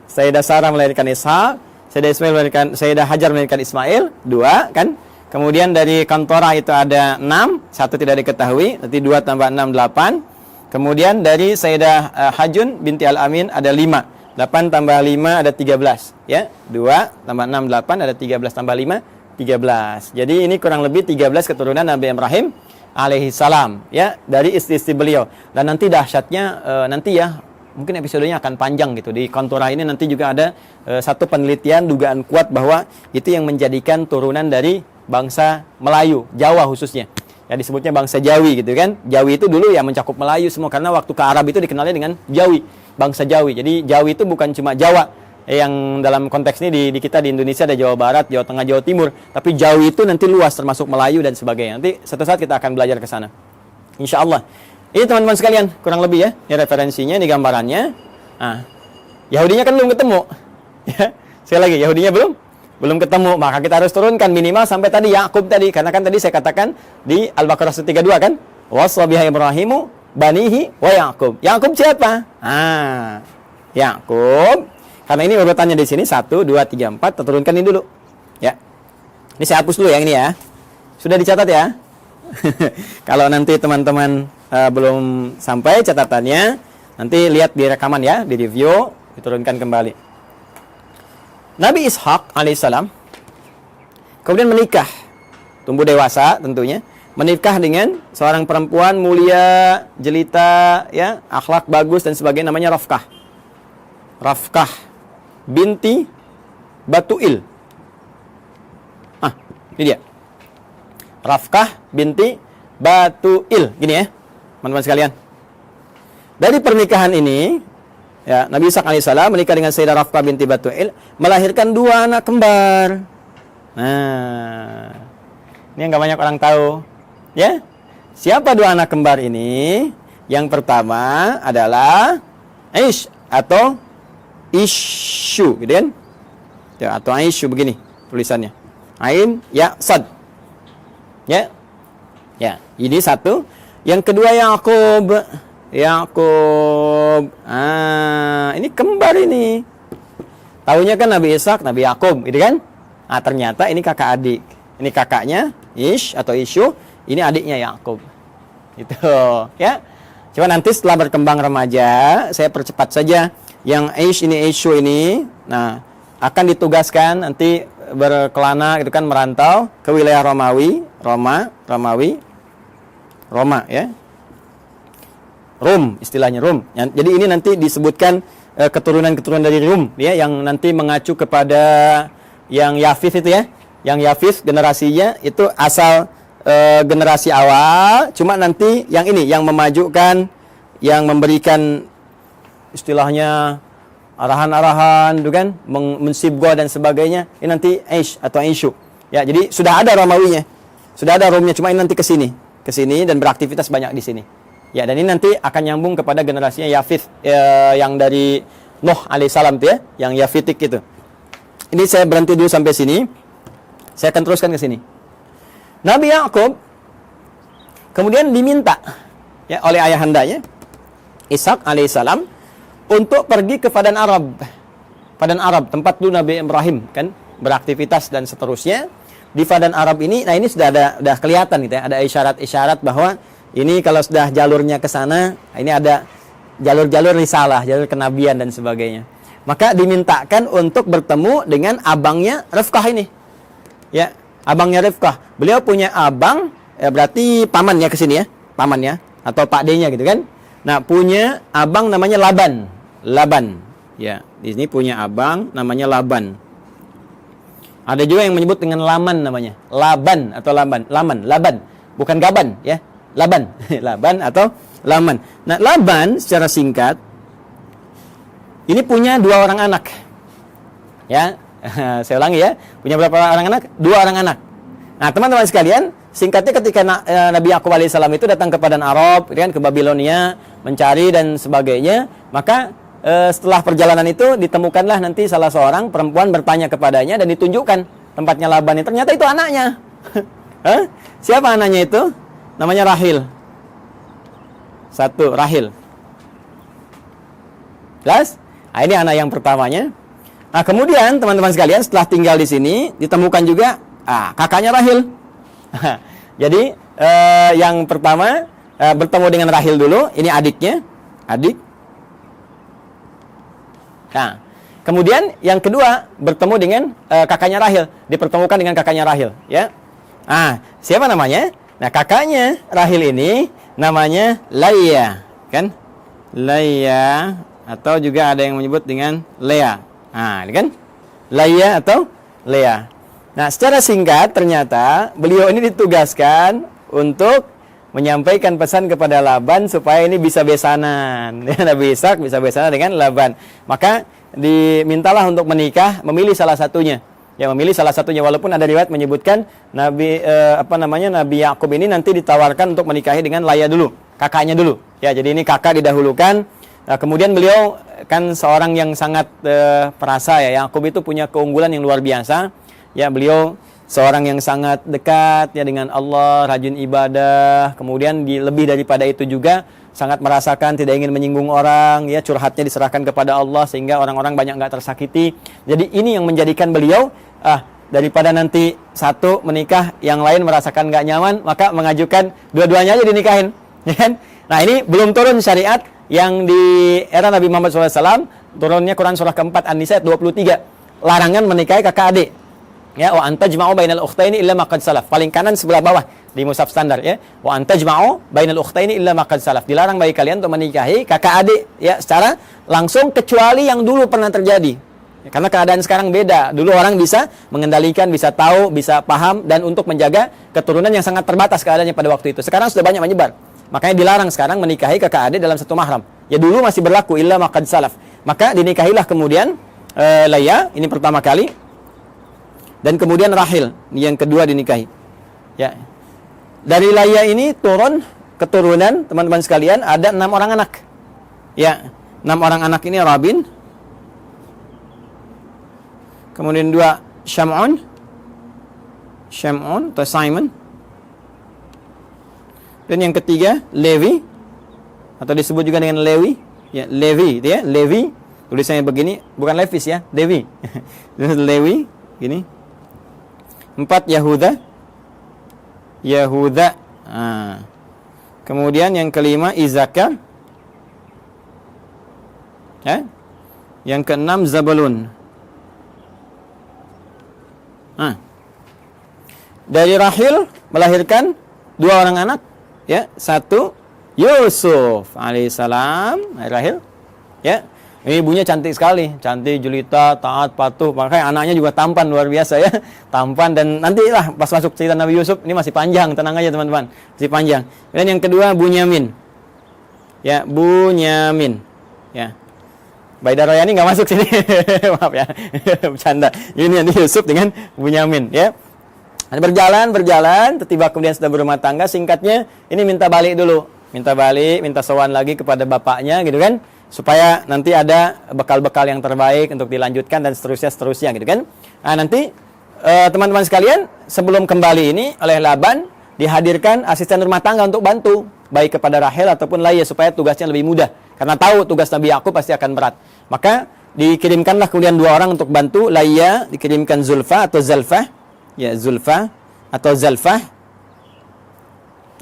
S1: Sayyidah Sarah melahirkan Ishak, Sayyidah Hajar melahirkan Ismail, 2 kan? Kemudian dari Kantorah itu ada 6, 1 tidak diketahui, nanti 2 tambah 6 8. Kemudian dari Sayyidah Hajun binti Al-Amin ada 5. 8 tambah 5 ada 13 ya. 2 tambah 6 8, ada 13 tambah 5 13. Jadi ini kurang lebih 13 keturunan Nabi Ibrahim alaihi salam ya, dari istri-istri beliau. Dan nanti dahsyatnya nanti ya, mungkin episodenya akan panjang gitu. Di Kantorah ini nanti juga ada satu penelitian dugaan kuat bahwa itu yang menjadikan turunan dari bangsa Melayu, Jawa khususnya. Ya disebutnya bangsa Jawi gitu kan. Jawi itu dulu ya mencakup Melayu semua, karena waktu ke Arab itu dikenalnya dengan Jawi, bangsa Jawi. Jadi Jawi itu bukan cuma Jawa yang dalam konteks ini di kita di Indonesia ada Jawa Barat, Jawa Tengah, Jawa Timur, tapi Jawi itu nanti luas termasuk Melayu dan sebagainya. Nanti suatu saat kita akan belajar ke sana. Insyaallah. Ini teman-teman sekalian, kurang lebih ya, ini referensinya, ini gambarannya. Yahudinya kan belum ketemu. Ya, sekali lagi Yahudinya belum ketemu, maka kita harus turunkan minimal sampai tadi Yakub tadi, karena kan tadi saya katakan di Al-Baqarah 132 kan, waswabiha Ibrahimu banihi wa Yakub. Yakub siapa? Yakub. Karena ini urutannya di sini 1 2 3 4, kita turunkan ini dulu. Ya. Ini saya hapus dulu yang ini ya. Sudah dicatat ya? Kalau nanti teman-teman belum sampai catatannya, nanti lihat di rekaman ya, di review, diturunkan kembali. Nabi Ishak alaihissalam kemudian menikah, tumbuh dewasa tentunya, menikah dengan seorang perempuan mulia, jelita, ya, akhlak bagus dan sebagainya, namanya Rafkah. Rafkah binti Batuil. Ini dia. Rafkah binti Batuil. Gini ya, teman-teman sekalian. Dari pernikahan ini, ya, Nabi Ishaq alaihissalam menikah dengan Sayyidah Rafkah binti Batuil, melahirkan 2 anak kembar. Nah, ini yang gak banyak orang tahu. Ya, siapa 2 anak kembar ini? Yang pertama adalah Aish atau Ishu, gitu kan? Ya, atau Aishu begini tulisannya. Ain, ya, sad. Ya. Ya, ini satu. Yang kedua Yakub. Yakub. Ini kembar ini. Tahunya kan Nabi Ishaq, Nabi Yakub, gitu kan? Ternyata ini kakak adik. Ini kakaknya Ish atau Ishu, ini adiknya Yakub. Gitu, ya. Coba nanti setelah berkembang remaja, saya percepat saja. Yang Ish ini, Ishu ini, nah, akan ditugaskan nanti berkelana gitu kan, merantau ke wilayah Romawi, Roma ya. Rum, istilahnya Rum. Jadi ini nanti disebutkan keturunan-keturunan dari Rum ya, yang nanti mengacu kepada yang Yafith itu ya. Yang Yafith generasinya itu asal generasi awal, cuma nanti yang ini yang memajukan, yang memberikan istilahnya arahan-arahan, gitu kan, mensibgah dan sebagainya. Ini nanti Aish atau Aishu. Ya, jadi sudah ada Romawinya. Sudah ada Romnya, cuma ini nanti ke sini dan beraktivitas banyak di sini. Ya, dan ini nanti akan nyambung kepada generasinya Yafith yang dari Nuh alaihissalam tuh ya, yang Yafitik itu. Ini saya berhenti dulu sampai sini. Saya akan teruskan ke sini. Nabi Yakub kemudian diminta ya oleh ayahandanya Ishak alaihissalam untuk pergi ke Padan Arab. Padan Arab, tempat dulu Nabi Ibrahim kan beraktivitas dan seterusnya. Di Padan Arab ini, nah ini sudah kelihatan gitu ya, ada isyarat-isyarat bahwa ini kalau sudah jalurnya ke sana, ini ada jalur-jalur risalah, jalur kenabian dan sebagainya. Maka dimintakan untuk bertemu dengan abangnya Rifkah ini. Ya, abangnya Rifkah. Beliau punya abang, berarti pamannya ke sini ya, pamannya atau Pak D-nya gitu kan. Nah, punya abang namanya Laban. Ya, di sini punya abang namanya Laban. Ada juga yang menyebut dengan Laman namanya. Laban atau Laban. Bukan Gaban ya. Laban. Laban atau Laman. Nah, Laban secara singkat ini punya 2 orang anak. Ya, saya ulangi ya. Punya berapa orang anak? 2 orang anak. Nah, teman-teman sekalian, singkatnya ketika Nabi Yakub alaihissalam itu datang ke Padan Arab, kan, ke Babilonia, mencari dan sebagainya, maka setelah perjalanan itu ditemukanlah nanti salah seorang perempuan bertanya kepadanya dan ditunjukkan tempatnya Laban. Ternyata itu anaknya. Siapa anaknya itu? Namanya Rahil. 1, Rahil. Jelas? Nah, ini anak yang pertamanya. Nah, kemudian teman-teman sekalian setelah tinggal di sini ditemukan juga kakaknya Rahil. Jadi yang pertama bertemu dengan Rahil dulu. Ini adiknya, adik. Nah, kemudian yang kedua bertemu dengan kakaknya Rahil, dipertemukan dengan kakaknya Rahil, ya. Siapa namanya? Nah, kakaknya Rahil ini namanya Laia, kan? Laia atau juga ada yang menyebut dengan Lea. Ini kan? Laia atau Lea. Nah, secara singkat ternyata beliau ini ditugaskan untuk menyampaikan pesan kepada Laban supaya ini bisa besanan. Nabi Ishak bisa besanan dengan Laban. Maka dimintalah untuk menikah, memilih salah satunya. Ya, memilih salah satunya, walaupun ada riwayat menyebutkan Nabi Nabi Yakub ini nanti ditawarkan untuk menikahi dengan Laya dulu, kakaknya dulu. Ya, jadi ini kakak didahulukan. Nah, kemudian beliau kan seorang yang sangat perasa ya. Yakub itu punya keunggulan yang luar biasa. Ya, beliau seorang yang sangat dekat ya dengan Allah, rajin ibadah, kemudian lebih daripada itu juga sangat merasakan tidak ingin menyinggung orang, ya, curhatnya diserahkan kepada Allah sehingga orang-orang banyak nggak tersakiti. Jadi ini yang menjadikan beliau daripada nanti satu menikah, yang lain merasakan nggak nyaman, maka mengajukan dua-duanya aja dinikahin. Ya kan? Nah, ini belum turun syariat yang di era Nabi Muhammad SAW, turunnya Quran surah keempat An-Nisa ayat 23, larangan menikahi kakak adik. Ya, wa antajma'u bainal ukhtaini illa ma qad salaf. Paling kanan sebelah bawah di mushaf standar ya. Wa antajma'u bainal ukhtaini illa ma qad salaf. Dilarang bagi kalian untuk menikahi kakak adik ya secara langsung kecuali yang dulu pernah terjadi. Ya, karena keadaan sekarang beda. Dulu orang bisa mengendalikan, bisa tahu, bisa paham dan untuk menjaga keturunan yang sangat terbatas keadaannya pada waktu itu. Sekarang sudah banyak menyebar. Makanya dilarang sekarang menikahi kakak adik dalam satu mahram. Ya dulu masih berlaku illa ma qad salaf. Maka dinikahilah kemudian Layya, ini pertama kali. Dan kemudian Rahil, yang kedua dinikahi. Ya. Dari Layya ini turun keturunan teman-teman sekalian ada 6 orang anak. Ya, 6 orang anak ini Rabin. Kemudian 2 Syam'un atau Simon. Dan yang ketiga Levi atau disebut juga dengan Lewi. Ya, Levi itu ya, Levi. Tulisannya begini, bukan Levis ya, Levi. Lewi, gini. 4 Yahuda. Kemudian yang kelima Izakar. Ya. Yang keenam Zabulun. Dari Rahil melahirkan 2 orang anak, ya. 1 Yusuf alaihissalam, Rahil. Ya. Ini ibunya cantik sekali, cantik, jelita, taat, patuh. Makanya anaknya juga tampan, luar biasa ya. Tampan dan nantilah pas masuk cerita Nabi Yusuf, ini masih panjang, tenang aja teman-teman. Masih panjang. Dan yang kedua Bunyamin. Ya, Bunyamin. Ya. Baida Royani nggak masuk sini. Maaf ya. Bercanda. Ini Yusuf dengan Bunyamin, ya. Berjalan, tiba kemudian sudah berumah tangga. Singkatnya, ini minta balik dulu. Minta sowan lagi kepada bapaknya gitu kan. Supaya nanti ada bekal-bekal yang terbaik untuk dilanjutkan dan seterusnya gitu kan. Nah, nanti teman-teman sekalian sebelum kembali ini oleh Laban dihadirkan asisten rumah tangga untuk bantu baik kepada Rahel ataupun Layya supaya tugasnya lebih mudah karena tahu tugas Nabi Yakub pasti akan berat. Maka dikirimkanlah kemudian 2 orang untuk bantu. Layya dikirimkan Zulfa atau Zalfah. Ya, Zulfa atau Zalfah.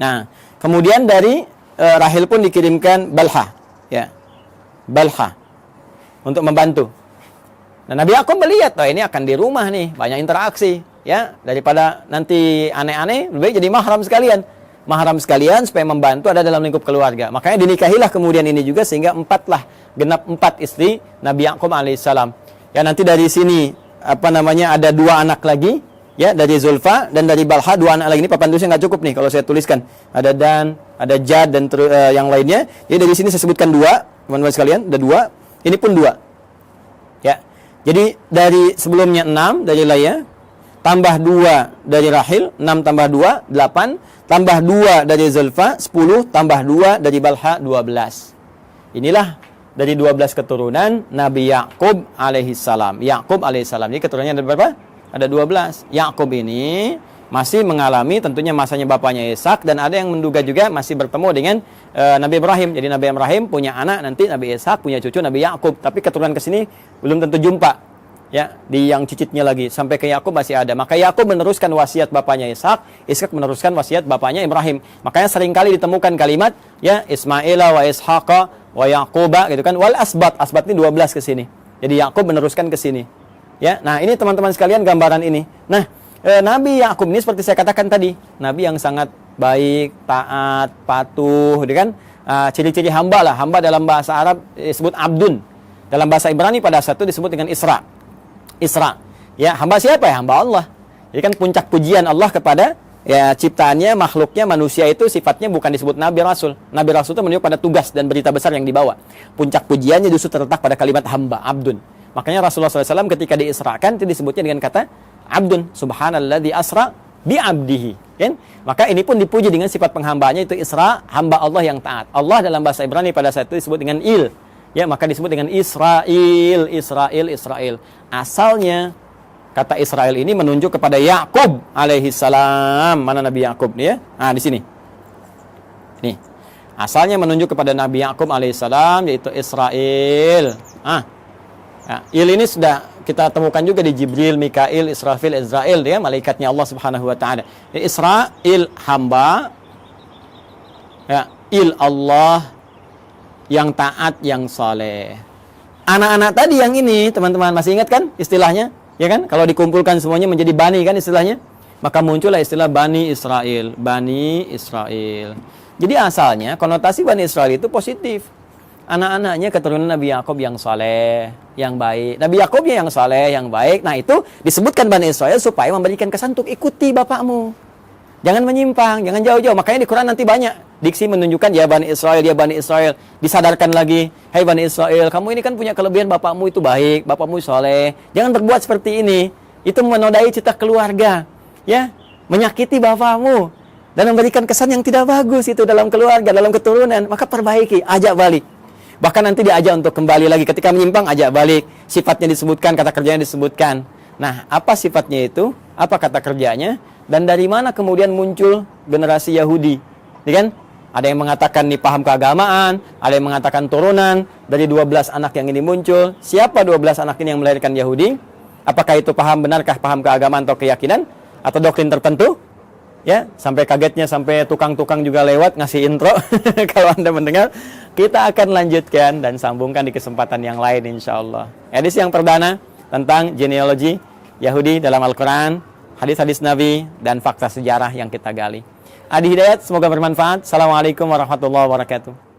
S1: Nah, kemudian dari Rahel pun dikirimkan Balha. Ya. Balha untuk membantu. Dan Nabi Yakub melihat, ini akan di rumah nih, banyak interaksi, ya. Daripada nanti aneh-aneh, lebih baik jadi mahram sekalian supaya membantu ada dalam lingkup keluarga. Makanya dinikahilah kemudian ini juga sehingga 4 genap 4 istri Nabi Yakub alaihissalam. Ya, nanti dari sini ada 2 anak lagi, ya, dari Zulfa dan dari Balha 2 anak lagi. Ini papan tulisnya nggak cukup nih kalau saya tuliskan. Ada Dan, ada Jad dan yang lainnya. Jadi dari sini saya sebutkan 2. Teman-teman sekalian, ada 2. Ini pun 2. Ya. Jadi dari sebelumnya 6 dari Layya, tambah 2 dari Rahil, 6 tambah 2, 8, tambah 2 dari Zulfa, 10, tambah 2 dari Balha, 12. Inilah dari 12 keturunan Nabi Yakub alaihissalam. Ini keturunannya ada berapa? Ada 12. Yakub ini masih mengalami tentunya masanya bapaknya Ishak dan ada yang menduga juga masih bertemu dengan Nabi Ibrahim. Jadi Nabi Ibrahim punya anak nanti Nabi Ishak punya cucu Nabi Yakub, tapi keturunan ke sini belum tentu jumpa. Ya, di yang cicitnya lagi sampai ke Yakub masih ada. Maka Yakub meneruskan wasiat bapaknya Ishak, Ishak meneruskan wasiat bapaknya Ibrahim. Makanya seringkali ditemukan kalimat ya Ismaila wa Ishaqa wa Yaquba gitu kan, wal asbat. Asbat ini 12 ke sini. Jadi Yakub meneruskan ke sini. Ya, nah ini teman-teman sekalian gambaran ini. Nah, Nabi Yakub ini seperti saya katakan tadi, Nabi yang sangat baik, taat, patuh, gitu kan? Ciri-ciri hamba lah. Hamba dalam bahasa Arab disebut abdun. Dalam bahasa Ibrani pada saat itu disebut dengan Isra. Ya, hamba siapa ya? Hamba Allah. Jadi kan puncak pujian Allah kepada ya ciptaannya, makhluknya, manusia itu sifatnya bukan disebut Nabi Rasul. Nabi Rasul itu menunjuk pada tugas dan berita besar yang dibawa. Puncak pujiannya justru terletak pada kalimat hamba, abdun. Makanya Rasulullah SAW ketika diisrakan itu disebutnya dengan kata abdun, subhanalladzi asra bi abdihi, kan? Maka ini pun dipuji dengan sifat penghambaannya itu Isra, hamba Allah yang taat. Allah dalam bahasa Ibrani pada saat itu disebut dengan Il. Ya, maka disebut dengan Israel. Asalnya kata Israel ini menunjuk kepada Yakub alaihissalam. Mana Nabi Yakub nih ya? Nah, di sini. Nih. Asalnya menunjuk kepada Nabi Yakub alaihissalam yaitu Israel. Ya, Il ini sudah kita temukan juga di Jibril, Mikail, Israfil, Israel, ya, malaikatnya Allah Subhanahu wa taala. Israel hamba, ya, Il Allah yang taat, yang saleh. Anak-anak tadi yang ini, teman-teman masih ingat kan istilahnya? Ya kan? Kalau dikumpulkan semuanya menjadi Bani kan istilahnya. Maka muncullah istilah Bani Israel. Bani Israel. Jadi asalnya konotasi Bani Israel itu positif. Anak-anaknya keturunan Nabi Yakub yang saleh, yang baik. Nabi Yakubnya yang saleh, yang baik. Nah itu disebutkan Bani Israel supaya memberikan kesan untuk ikuti bapakmu. Jangan menyimpang, jangan jauh-jauh. Makanya di Quran nanti banyak diksi menunjukkan ya Bani Israel, ya Bani Israel. Disadarkan lagi, hai Bani Israel, kamu ini kan punya kelebihan, bapakmu itu baik, bapakmu saleh. Jangan berbuat seperti ini. Itu menodai cita keluarga, ya, menyakiti bapakmu dan memberikan kesan yang tidak bagus itu dalam keluarga, dalam keturunan. Maka perbaiki, ajak balik. Bahkan nanti diajak untuk kembali lagi. Ketika menyimpang, ajak balik. Sifatnya disebutkan, kata kerjanya disebutkan. Nah, apa sifatnya itu? Apa kata kerjanya? Dan dari mana kemudian muncul generasi Yahudi? Ya kan? Ada yang mengatakan nih paham keagamaan, ada yang mengatakan turunan dari 12 anak yang ini muncul. Siapa 12 anak ini yang melahirkan Yahudi? Apakah itu paham benarkah paham keagamaan atau keyakinan? Atau doktrin tertentu? Ya, sampai kagetnya sampai tukang-tukang juga lewat ngasih intro. Kalau Anda mendengar, kita akan lanjutkan dan sambungkan di kesempatan yang lain insyaallah. Edisi yang perdana tentang genealogi Yahudi dalam Al-Quran, hadis-hadis Nabi, dan fakta sejarah yang kita gali. Adi Hidayat, semoga bermanfaat. Assalamualaikum warahmatullahi wabarakatuh.